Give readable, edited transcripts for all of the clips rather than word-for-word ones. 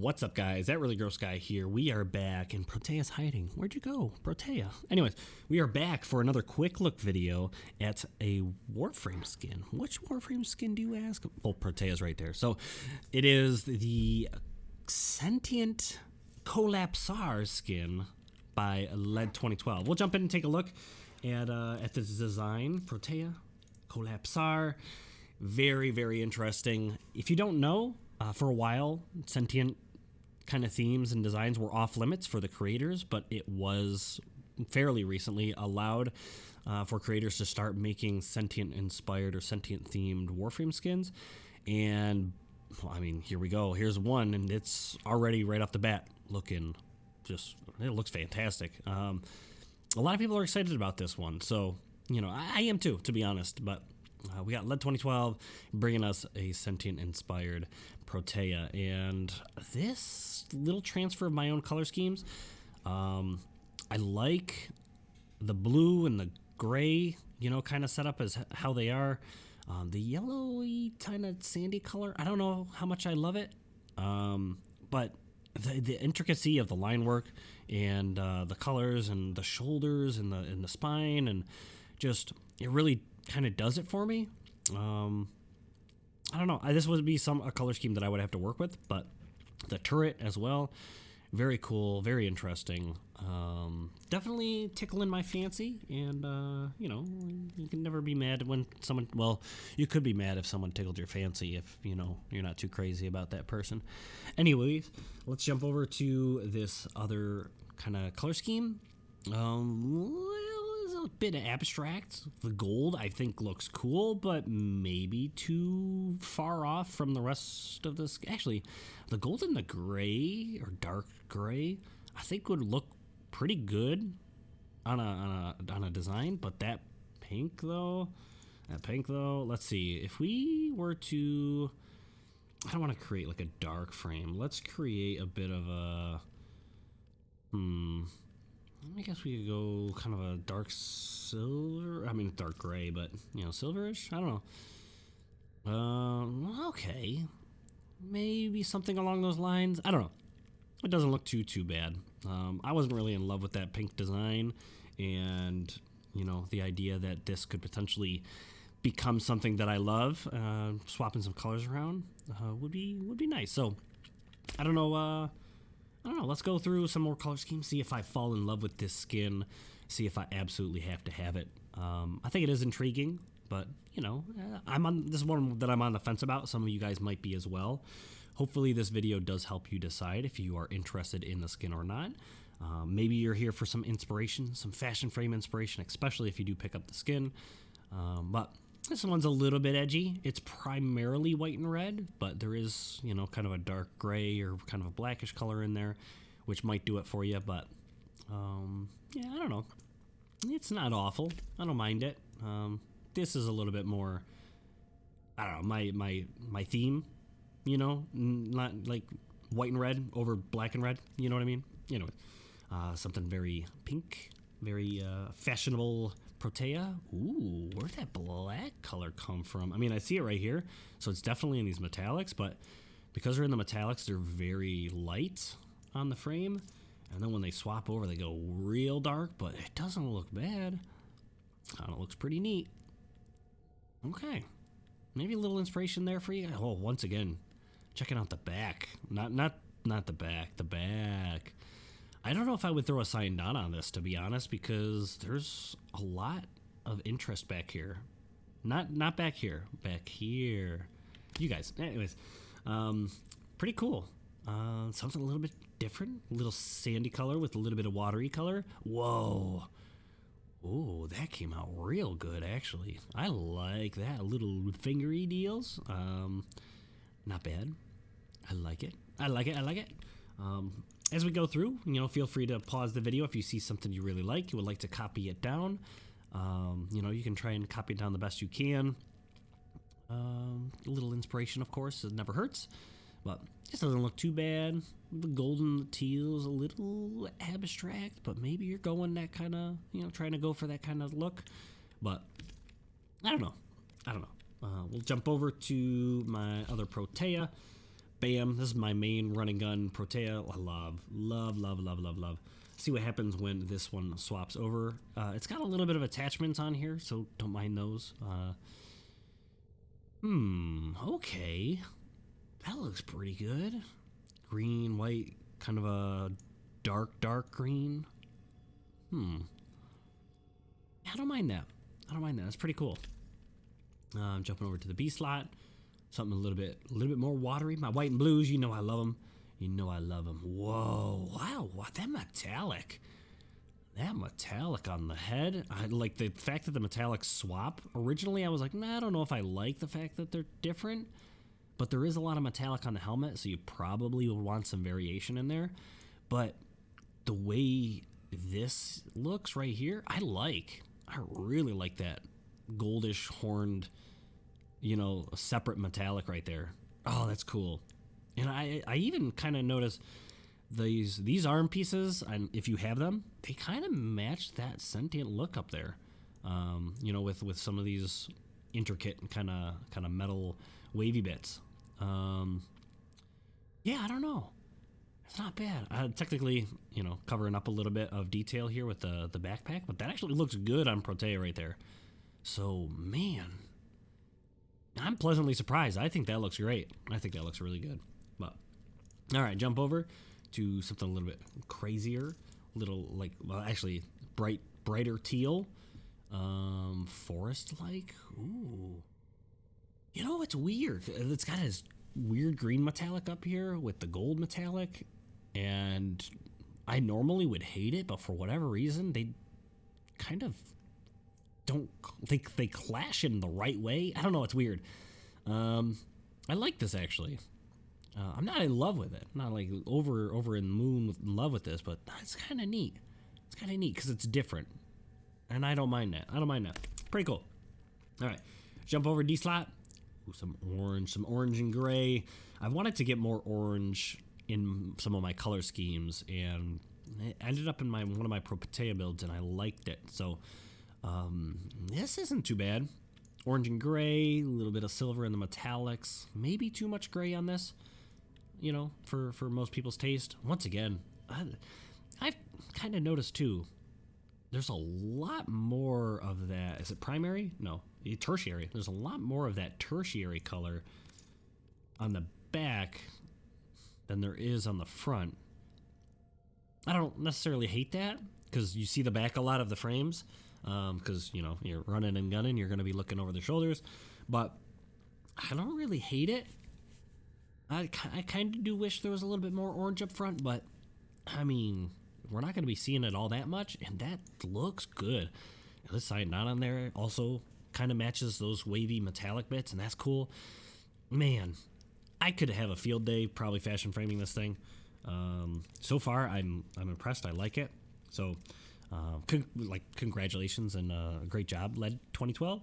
What's up, guys? That really gross guy here. We are back, and Protea's hiding. Where'd you go, Protea? Anyways, we are back for another quick look video at a Warframe skin. Which Warframe skin do you ask? Oh, Protea's right there. So it is the Sentient Kollapsar skin by LED 2012. We'll jump in and take a look at this design. Protea Kollapsar. Very, very interesting. If you don't know, for a while, Sentient kind of themes and designs were off limits for the creators, but it was fairly recently allowed for creators to start making Sentient inspired or Sentient themed Warframe skins. And well, I mean, here we go. Here's one, and it's already right off the bat looking just, it looks fantastic. A lot of people are excited about this one, so you know, I am too, to be honest. But we got LED 2012 bringing us a Sentient inspired Protea, and this little transfer of my own color schemes, I like the blue and the gray, you know, kind of setup as how they are. The yellowy kind of sandy color, I don't know how much I love it, but the intricacy of the line work and the colors and the shoulders and the spine, and just it really kind of does it for me. I don't know. This would be a color scheme that I would have to work with, but the turret as well, very cool, very interesting. Definitely tickling my fancy, and you know, you can never be mad when someone. Well, you could be mad if someone tickled your fancy if you know you're not too crazy about that person. Anyways, let's jump over to this other kind of color scheme. A bit abstract. The gold I think looks cool, but maybe too far off from the rest of this. Actually, the gold and the gray or dark gray I think would look pretty good on a design, but that pink though, let's see, if we were to, I don't want to create like a dark frame, let's create a bit of a I guess we could go kind of a dark silver. I mean, dark gray, but, you know, silverish? I don't know. Okay. Maybe something along those lines. I don't know. It doesn't look too bad. I wasn't really in love with that pink design, and, you know, the idea that this could potentially become something that I love, swapping some colors around, would be nice. So, I don't know, let's go through some more color schemes, see if I fall in love with this skin, see if I absolutely have to have it. I think it is intriguing, but, you know, this is one that I'm on the fence about. Some of you guys might be as well. Hopefully this video does help you decide if you are interested in the skin or not. Maybe you're here for some inspiration, some fashion frame inspiration, especially if you do pick up the skin. But this one's a little bit edgy. It's primarily white and red, but there is, you know, kind of a dark gray or kind of a blackish color in there, which might do it for you. But, yeah, I don't know. It's not awful. I don't mind it. This is a little bit more, I don't know, my theme, you know, not like white and red over black and red. You know what I mean? You know, something very pink, very fashionable Protea. Ooh, where'd that black color come from? I mean, I see it right here, so it's definitely in these metallics, but because they're in the metallics, they're very light on the frame, and then when they swap over, they go real dark, but it doesn't look bad. It looks pretty neat. Okay, maybe a little inspiration there for you. Oh, once again, checking out the back. Not the back, the back. I don't know if I would throw a sign down on this, to be honest, because there's a lot of interest back here. Not back here. Back here. You guys. Anyways, pretty cool. Something a little bit different. A little sandy color with a little bit of watery color. Whoa. Ooh, that came out real good, actually. I like that. Little fingery deals. Not bad. I like it. As we go through, you know, feel free to pause the video if you see something you really like, you would like to copy it down. You know, you can try and copy it down the best you can. A little inspiration, of course, it never hurts. But this doesn't look too bad. The golden teal is a little abstract, but maybe you're going that kind of, you know, trying to go for that kind of look. But I don't know. We'll jump over to my other Protea. bam, this is my main running gun, Protea. I love. See what happens when this one swaps over. It's got a little bit of attachments on here, so don't mind those. Okay. That looks pretty good. Green, white, kind of a dark green. I don't mind that. That's pretty cool. Jumping over to the B slot. Something a little bit more watery. My white and blues, you know I love them. Whoa, wow, what that metallic. That metallic on the head. I like the fact that the metallics swap. Originally, I was like, nah, I don't know if I like the fact that they're different. But there is a lot of metallic on the helmet, so you probably would want some variation in there. But the way this looks right here, I really like that goldish horned, a separate metallic right there. Oh, that's cool. And I even kind of noticed these arm pieces, and if you have them, they kind of match that Sentient look up there. With some of these intricate kind of metal wavy bits. Yeah, I don't know. It's not bad. Technically, covering up a little bit of detail here with the backpack, but that actually looks good on Protea right there. So, man, I'm pleasantly surprised. I think that looks great. I think that looks really good. But, all right, jump over to something a little bit crazier, actually brighter teal, forest-like. Ooh, it's weird. It's got this weird green metallic up here with the gold metallic, and I normally would hate it, but for whatever reason, they kind of don't think they clash in the right way. I don't know. It's weird. I like this actually. I'm not in love with it. Not like over in the moon in love with this, but it's kind of neat. It's kind of neat because it's different, and I don't mind that. Pretty cool. All right, jump over D slot. Ooh, some orange and gray. I wanted to get more orange in some of my color schemes, and it ended up in one of my Protea builds, and I liked it. So this isn't too bad. Orange and gray, a little bit of silver in the metallics. Maybe too much gray on this, for most people's taste. Once again, I've kind of noticed too, there's a lot more of that. Is it primary? No, tertiary. There's a lot more of that tertiary color on the back than there is on the front. I don't necessarily hate that because you see the back a lot of the frames. Because you're running and gunning, you're going to be looking over the shoulders, but I don't really hate it. I kind of do wish there was a little bit more orange up front, but I mean, we're not going to be seeing it all that much, and that looks good. This side not on there also kind of matches those wavy metallic bits, and that's cool. Man, I could have a field day probably fashion framing this thing. So far, I'm impressed. I like it. So. Congratulations and great job, LED 2012.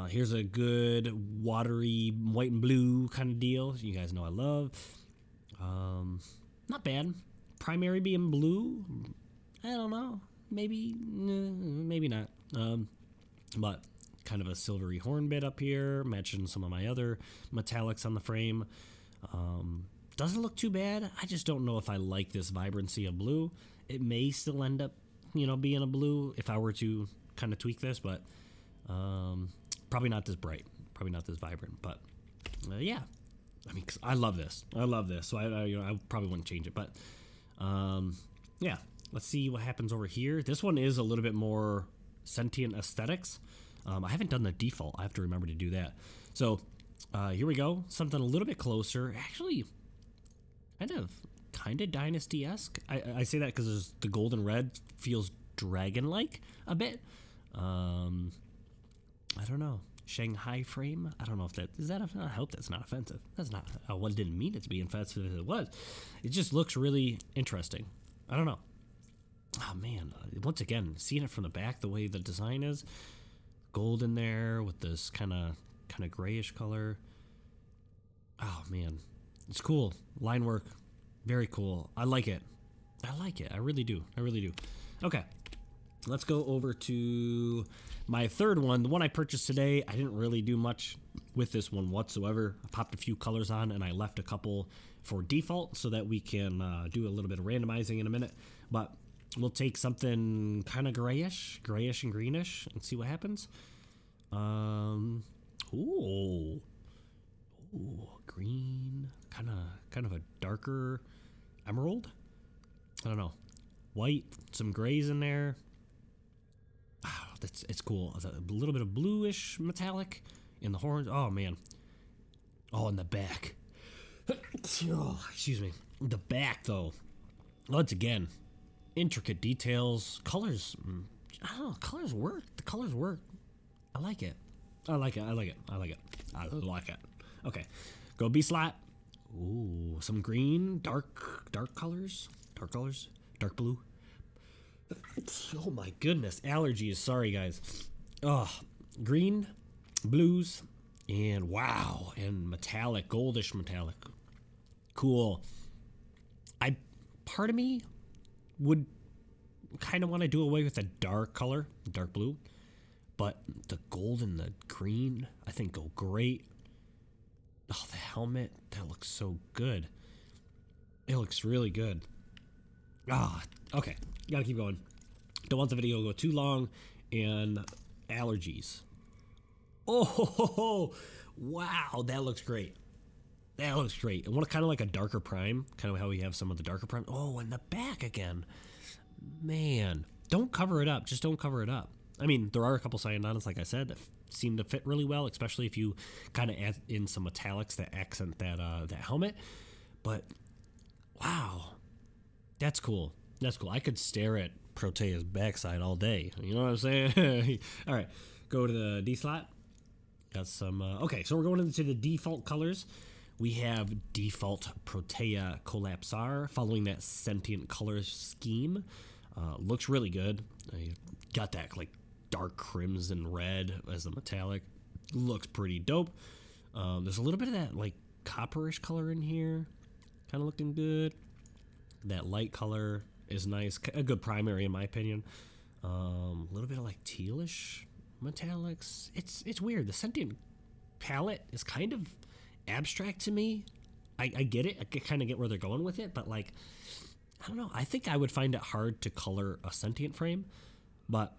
Here's a good watery white and blue kind of deal. You guys know I love. Not bad. Primary being blue. I don't know. Maybe not. But kind of a silvery horn bit up here, matching some of my other metallics on the frame. Doesn't look too bad. I just don't know if I like this vibrancy of blue. It may still end up being a blue if I were to kind of tweak this, but probably not this bright, probably not this vibrant, but yeah, I mean, 'cause I love this, so I probably wouldn't change it, but yeah, let's see what happens over here. This one is a little bit more Sentient aesthetics. I haven't done the default. I have to remember to do that. So here we go, something a little bit closer, actually kind of Dynasty-esque. I say that because the golden red feels dragon-like a bit. I don't know. Shanghai frame? I don't know if that... I hope that's not offensive. That's not... I didn't mean it to be offensive if it was. It just looks really interesting. I don't know. Oh, man. Once again, seeing it from the back, the way the design is. Gold in there with this kind of grayish color. Oh, man. It's cool. Line work. Very cool. I like it. I really do. Okay. let's go over to my third one, the one I purchased today. I didn't really do much with this one whatsoever. I popped a few colors on and I left a couple for default so that we can do a little bit of randomizing in a minute. But we'll take something kind of grayish and greenish and see what happens. Ooh, green, kind of a darker emerald. I don't know, white, some grays in there. Oh, it's cool. It's a little bit of bluish metallic in the horns. Oh man. Oh, in the back. Oh, excuse me. The back though. Once again, intricate details, colors. I don't know. Colors work. The colors work. I like it. I like it. Okay, go B slot. Ooh, some green, dark colors, dark blue. Oh my goodness, allergies. Sorry guys. Oh, green, blues, and wow, and metallic, goldish metallic. Cool. Part of me would kind of want to do away with the dark color, dark blue, but the gold and the green I think go great. Oh, the helmet, that looks so good. It looks really good. Ah, okay, gotta keep going. Don't want the video to go too long. And allergies. Oh, wow, that looks great. That looks great. And what kind of like a darker prime, kind of how we have some of the darker prime. Oh, and the back again. Man, don't cover it up. Just don't cover it up. I mean, there are a couple cyanodics, like I said, that seem to fit really well, especially if you kind of add in some metallics that accent that helmet. But wow, that's cool. That's cool. I could stare at Protea's backside all day. You know what I'm saying? All right, go to the D slot. Got some. Okay, so we're going into the default colors. We have default Protea Kollapsar, following that Sentient color scheme. Looks really good. I got that like dark crimson red as the metallic. Looks pretty dope. There's a little bit of that like copperish color in here, kind of looking good. That light color is nice, a good primary in my opinion. A little bit of like tealish metallics. It's weird. The Sentient palette is kind of abstract to me. I get it. I kind of get where they're going with it, but like, I don't know. I think I would find it hard to color a Sentient frame, but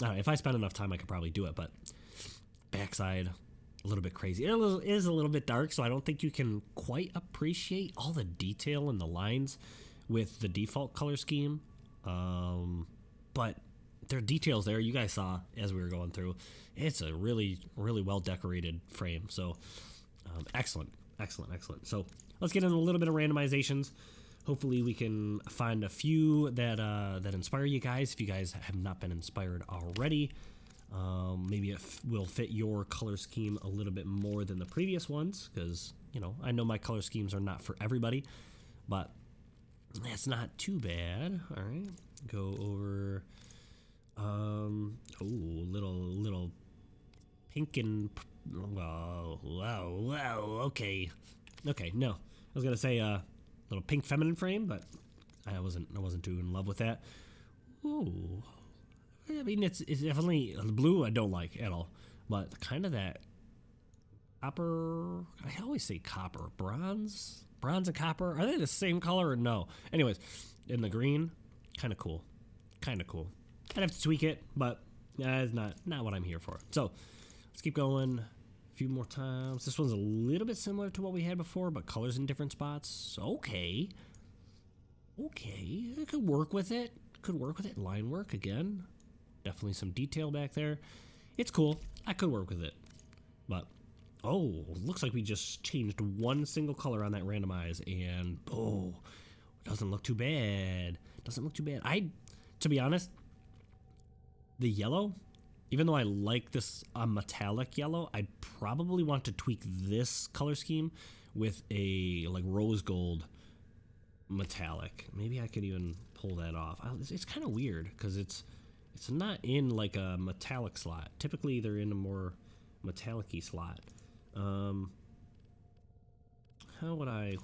I don't know, if I spend enough time, I could probably do it. But backside, a little bit crazy. It is a little bit dark, so I don't think you can quite appreciate all the detail and the lines with the default color scheme. But there are details there. You guys saw as we were going through. It's a really, really well decorated frame. So excellent. So let's get into a little bit of randomizations. Hopefully we can find a few that inspire you guys. If you guys have not been inspired already, maybe it will fit your color scheme a little bit more than the previous ones, because I know my color schemes are not for everybody, but that's not too bad. All right, go over. Little pink and wow. Okay. No, I was gonna say little pink feminine frame, but I wasn't too in love with that. Ooh, I mean it's definitely blue. I don't like at all, but kind of that copper. I always say copper, bronze and copper. Are they the same color or no? Anyways, in the green, kind of cool. I'd have to tweak it, but it's not what I'm here for. So let's keep going. A few more times. This one's a little bit similar to what we had before, but colors in different spots. Okay, I could work with it. Line work again. Definitely some detail back there. It's cool. I could work with it, but looks like we just changed one single color on that randomize, and doesn't look too bad. To be honest, the yellow, even though I like this metallic yellow, I'd probably want to tweak this color scheme with a like rose gold metallic. Maybe I could even pull that off. It's kind of weird because it's not in like a metallic slot. Typically they're in a more metallic-y slot. How would I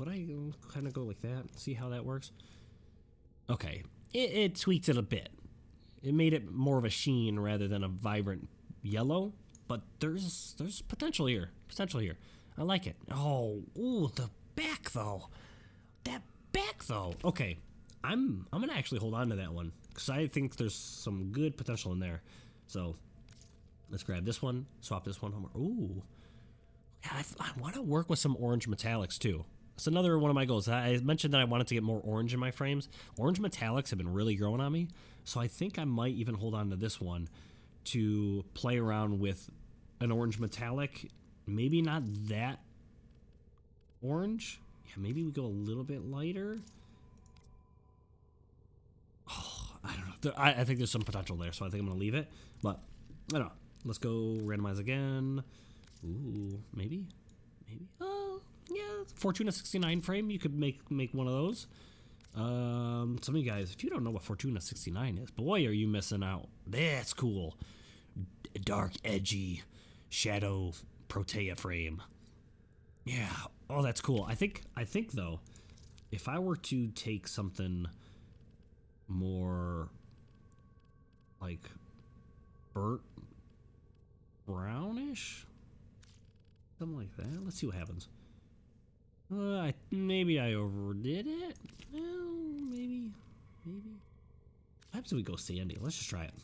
kind of go like that? See how that works? Okay, it tweaks it a bit. it made it more of a sheen rather than a vibrant yellow. But there's potential here. Potential here. I like it. Oh, ooh, the back though. That back though. Okay, I'm gonna actually hold on to that one because I think there's some good potential in there. So let's grab this one, swap this one over. Ooh, yeah, I want to work with some orange metallics too. That's another one of my goals. I mentioned that I wanted to get more orange in my frames. Orange metallics have been really growing on me, so I think I might even hold on to this one to play around with an orange metallic. Maybe not that orange. Yeah, maybe we go a little bit lighter. Oh, I don't know. I think there's some potential there, so I think I'm going to leave it. But, I don't know. Let's go randomize again. Ooh, maybe? Maybe? Oh, yeah. Fortuna 69 frame. You could make one of those. Some of you guys, if you don't know what Fortuna 69 is, boy, are you missing out. That's cool. Dark, edgy, shadow, Protea frame. Yeah. Oh, that's cool. I think though, if I were to take something more like burnt brownish, something like that. Let's see what happens. Maybe I overdid it. Well, maybe. Perhaps we go sandy. Let's just try it.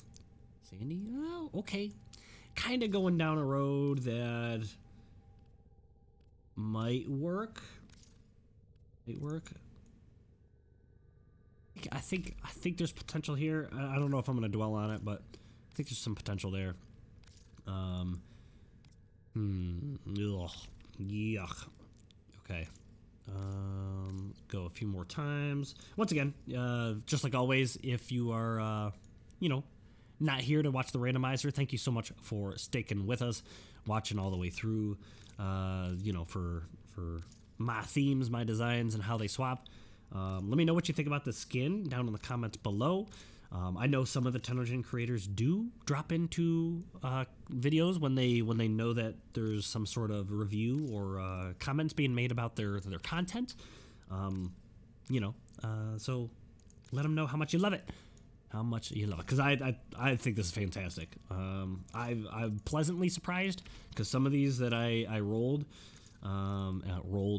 Sandy. Oh, okay. Kind of going down a road that might work. I think there's potential here. I don't know if I'm going to dwell on it, but I think there's some potential there. Ugh. Yuck. Okay. Go a few more times. Once again, just like always, if you are, not here to watch the randomizer, thank you so much for sticking with us, watching all the way through, for my themes, my designs, and how they swap. Let me know what you think about the skin down in the comments below. I know some of the Tenogen creators do drop into videos when they know that there's some sort of review or comments being made about their content. So let them know how much you love it. How much you love it, because I think this is fantastic. I'm pleasantly surprised because some of these that I rolled,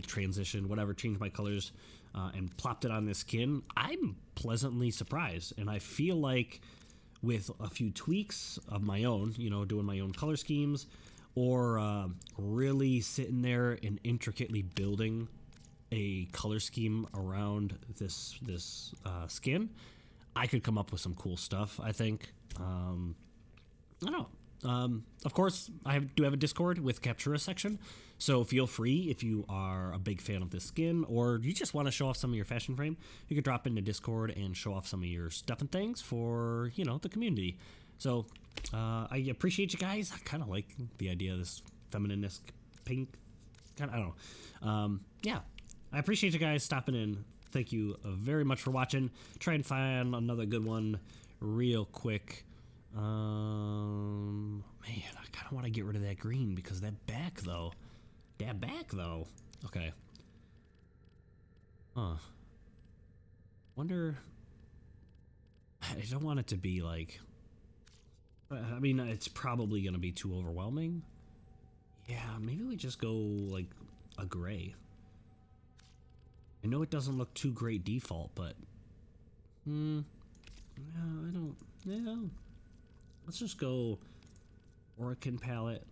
transition, whatever, changed my colors, and plopped it on this skin. I'm pleasantly surprised, and I feel like with a few tweaks of my own, doing my own color schemes, or really sitting there and intricately building a color scheme around this skin, I could come up with some cool stuff, I think. I don't know. Of course, I do have a Discord with Captura section, so feel free if you are a big fan of this skin or you just want to show off some of your fashion frame, you could drop into Discord and show off some of your stuff and things for, the community. So I appreciate you guys. I kind of like the idea of this feminine-esque pink. I don't know. Yeah, I appreciate you guys stopping in. Thank you very much for watching. Try and find another good one real quick. Man, I kind of want to get rid of that green because that back though. Okay. Wonder. I don't want it to be like. I mean, it's probably gonna be too overwhelming. Yeah, maybe we just go like a gray. I know it doesn't look too great default, but no, I don't. Yeah, let's just go Oricon palette.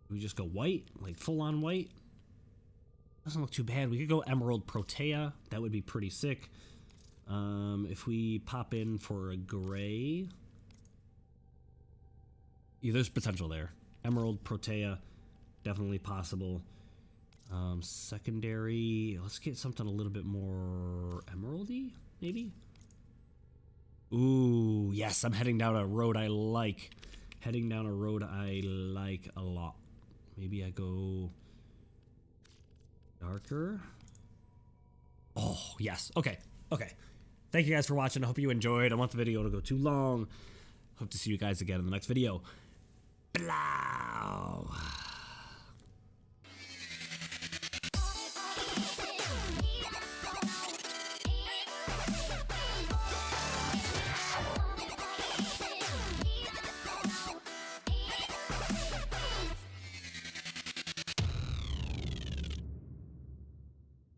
We just go white, like full on white. Doesn't look too bad. We could go Emerald Protea. That would be pretty sick. If we pop in for a gray, yeah, there's potential there. Emerald Protea, definitely possible. Secondary, let's get something a little bit more emeraldy, maybe. Ooh, yes, I'm heading down a road I like. A lot. Maybe I go darker. Oh, yes. Okay. Thank you guys for watching. I hope you enjoyed. I don't want the video to go too long. Hope to see you guys again in the next video. Blah.